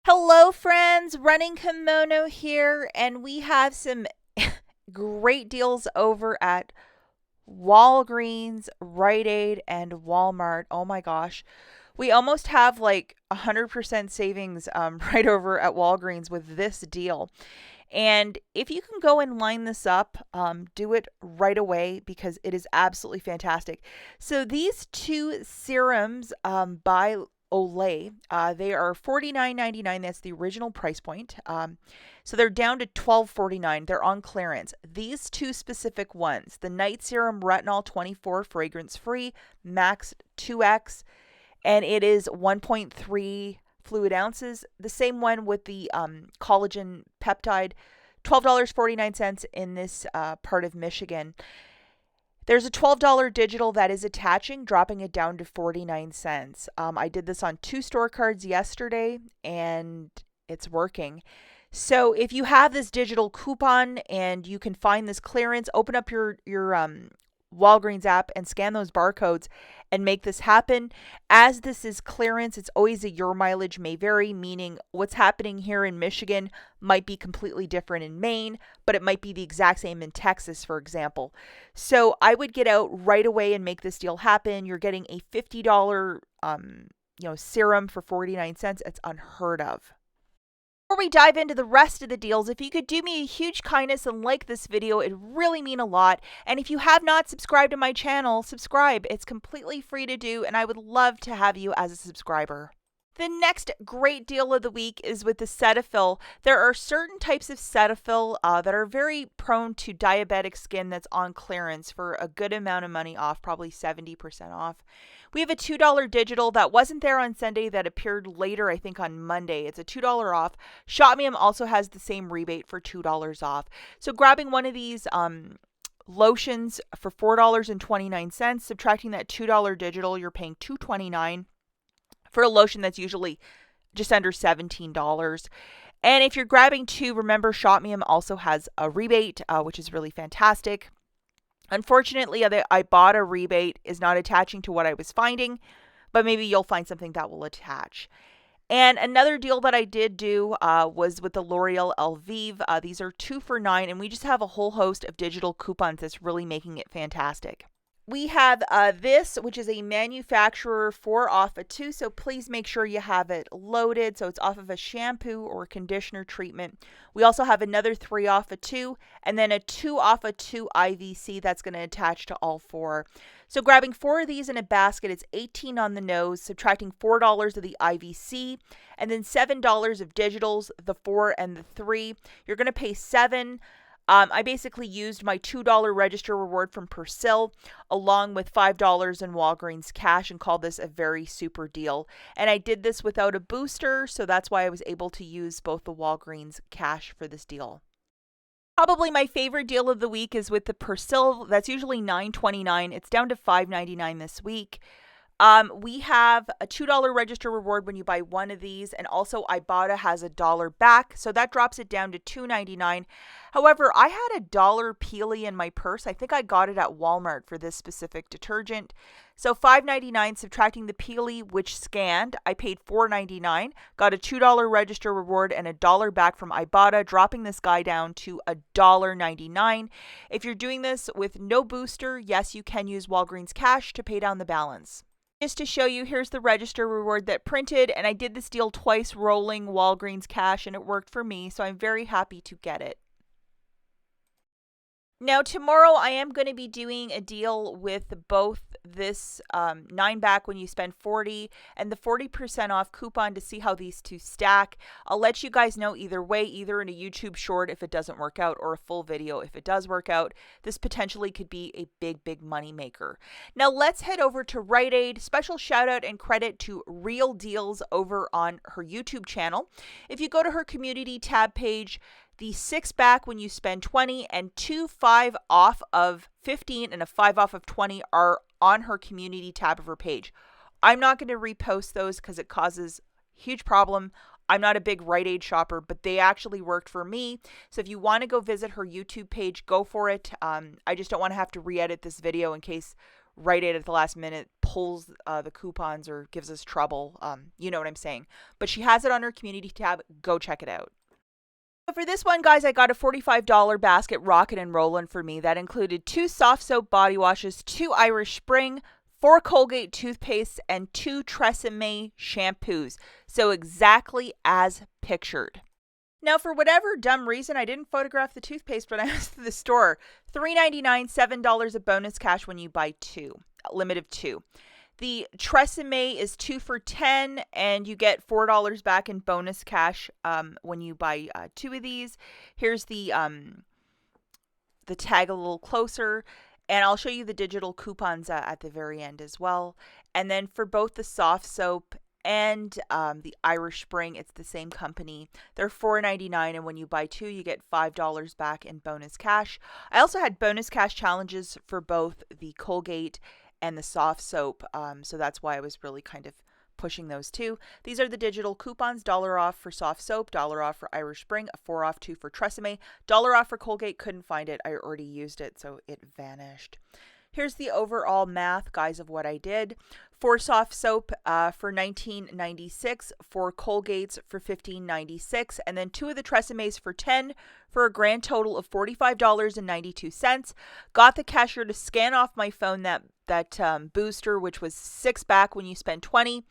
Hello, friends. Running Kimono here, and we have some great deals over at Walgreens, Rite Aid, and Walmart. Oh my gosh. We almost have like 100% savings right over at Walgreens with this deal. And if you can go and line this up, do it right away because it is absolutely fantastic. So these two serums by Olay, they are $49.99. That's the original price point. So they're down to $12.49. They're on clearance. These two specific ones, the Night Serum Retinol 24 fragrance free, max 2x, and it is 1.3 fluid ounces. The same one with the collagen peptide, $12.49 in this part of Michigan. There's a $12 digital that is attaching, dropping it down to 49 cents. I did this on 2 store cards yesterday, and it's working. So if you have this digital coupon and you can find this clearance, open up your Walgreens app and scan those barcodes and make this happen. As this is clearance, it's always a your mileage may vary, meaning what's happening here in Michigan might be completely different in Maine, but it might be the exact same in Texas, for example. So I would get out right away and make this deal happen. You're getting a $50 serum for 49 cents. It's unheard of. Before we dive into the rest of the deals, if you could do me a huge kindness and like this video, it'd really mean a lot. And if you have not subscribed to my channel, subscribe. It's completely free to do, and I would love to have you as a subscriber. The next great deal of the week is with the Cetaphil. There are certain types of Cetaphil that are very prone to diabetic skin that's on clearance for a good amount of money off, probably 70% off. We have a $2 digital that wasn't there on Sunday that appeared later, I think on Monday. It's a $2 off. Shopmium also has the same rebate for $2 off. So grabbing one of these lotions for $4.29, subtracting that $2 digital, you're paying $2.29 for a lotion that's usually just under $17. And if you're grabbing two, remember Shopmium also has a rebate, which is really fantastic. Unfortunately, the IBOTTA rebate is not attaching to what I was finding, but maybe you'll find something that will attach. And another deal that I did do was with the L'Oreal Elvive. These are 2 for $9, and we just have a whole host of digital coupons that's really making it fantastic. We have this, which is a manufacturer 4 off a 2, so please make sure you have it loaded. So it's off of a shampoo or conditioner treatment. We also have another 3 off a 2, and then a 2 off a 2 IVC that's going to attach to all 4. So grabbing 4 of these in a basket, it's $18 on the nose, subtracting $4 of the IVC, and then $7 of digitals, the 4 and the 3. You're going to pay $7. I basically used my $2 register reward from Persil along with $5 in Walgreens cash and called this a very super deal. And I did this without a booster, so that's why I was able to use both the Walgreens cash for this deal. Probably my favorite deal of the week is with the Persil. That's usually $9.29. It's down to $5.99 this week. We have a $2 register reward when you buy one of these, and also IBOTTA has $1 back, so that drops it down to $2.99. However, I had $1 Peely in my purse. I think I got it at Walmart for this specific detergent. So $5.99 subtracting the Peely, which scanned, I paid $4.99, got a $2 register reward and $1 back from IBOTTA, dropping this guy down to $1.99. If you're doing this with no booster, yes, you can use Walgreens cash to pay down the balance. Just to show you, here's the register reward that printed, and I did this deal twice rolling Walgreens cash, and it worked for me, so I'm very happy to get it. Now, tomorrow I am going to be doing a deal with both this 9 back when you spend 40 and the 40% off coupon to see how these two stack. I'll let you guys know either way, either in a YouTube short if it doesn't work out or a full video if it does work out. This potentially could be a big money maker. Now, let's head over to Rite Aid. Special shout out and credit to Real Deals over on her YouTube channel. If you go to her community tab page, the 6 back when you spend 20 and 2 5 off of 15 and a 5 off of 20 are on her community tab of her page. I'm not going to repost those because it causes huge problem. I'm not a big Rite Aid shopper, but they actually worked for me. So if you want to go visit her YouTube page, go for it. I just don't want to have to re-edit this video in case Rite Aid at the last minute pulls the coupons or gives us trouble. You know what I'm saying. But she has it on her community tab. Go check it out. So for this one, guys, I got a $45 basket rockin' and rollin' for me. That included 2 soft soap body washes, 2 Irish Spring, 4 Colgate toothpastes, and 2 Tresemme shampoos. So exactly as pictured. Now, for whatever dumb reason, I didn't photograph the toothpaste when I was to the store. $3.99, $7 of bonus cash when you buy 2, a limit of 2. The Tresemme is 2 for $10, and you get $4 back in bonus cash when you buy 2 of these. Here's the tag a little closer, and I'll show you the digital coupons at the very end as well. And then for both the soft soap and the Irish Spring, it's the same company. They're $4.99, and when you buy 2, you get $5 back in bonus cash. I also had bonus cash challenges for both the Colgate and the soft soap, so that's why I was really kind of pushing those two. These are the digital coupons: $1 off for soft soap, $1 off for Irish Spring, a 4 off 2 for Tresemme, $1 off for Colgate. Couldn't find it. I already used it, so it vanished. Here's the overall math, guys, of what I did. 4 soft soap for $19.96, 4 Colgates for $15.96, and then 2 of the Tresemmes for $10, for a grand total of $45.92. Got the cashier to scan off my phone that booster, which was 6 back when you spend 20.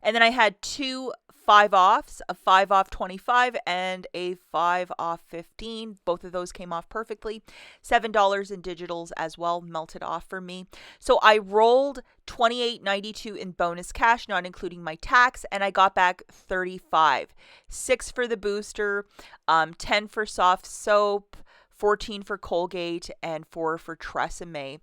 And then I had 2 5 offs, a 5 off 25 and a 5 off 15. Both of those came off perfectly. $7 in digitals as well melted off for me. So I rolled $28.92 in bonus cash, not including my tax, and I got back $35. 6 for the booster, 10 for soft soap, 14 for Colgate, and 4 for Tresemme.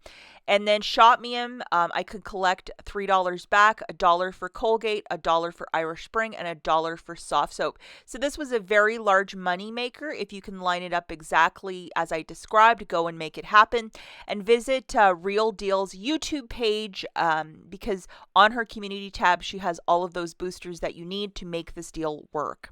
And then Shopmium, I could collect $3 back, $1 for Colgate, $1 for Irish Spring, and $1 for soft soap. So this was a very large money maker. If you can line it up exactly as I described, go and make it happen. And visit Real Deal's YouTube page because on her community tab, she has all of those boosters that you need to make this deal work.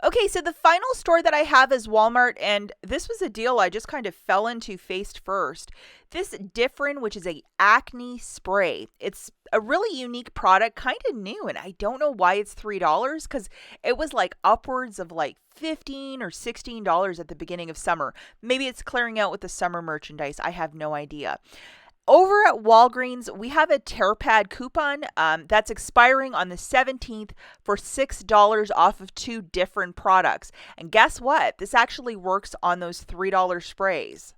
Okay, so the final store that I have is Walmart, and this was a deal I just kind of fell into face first. This Differin, which is a acne spray. It's a really unique product, kind of new, and I don't know why it's $3 because it was like upwards of like $15 or $16 at the beginning of summer. Maybe it's clearing out with the summer merchandise. I have no idea. Over at Walgreens, we have a TerrPad coupon that's expiring on the 17th for $6 off of 2 different products. And guess what? This actually works on those $3 sprays.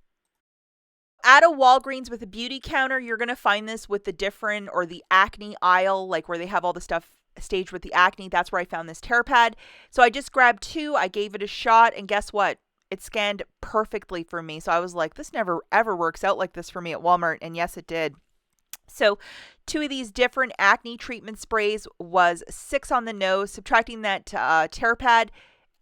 At a Walgreens with a beauty counter, you're going to find this with the Differin or the acne aisle, like where they have all the stuff staged with the acne. That's where I found this TerrPad. So I just grabbed 2, I gave it a shot, and guess what? It scanned perfectly for me. So I was like, this never ever works out like this for me at Walmart. And yes, it did. So 2 of these different acne treatment sprays was $6 on the nose. Subtracting that TerrPad,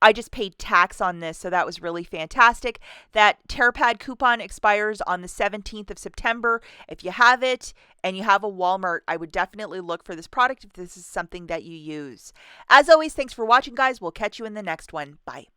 I just paid tax on this. So that was really fantastic. That TerrPad coupon expires on the 17th of September. If you have it and you have a Walmart, I would definitely look for this product if this is something that you use. As always, thanks for watching, guys. We'll catch you in the next one. Bye.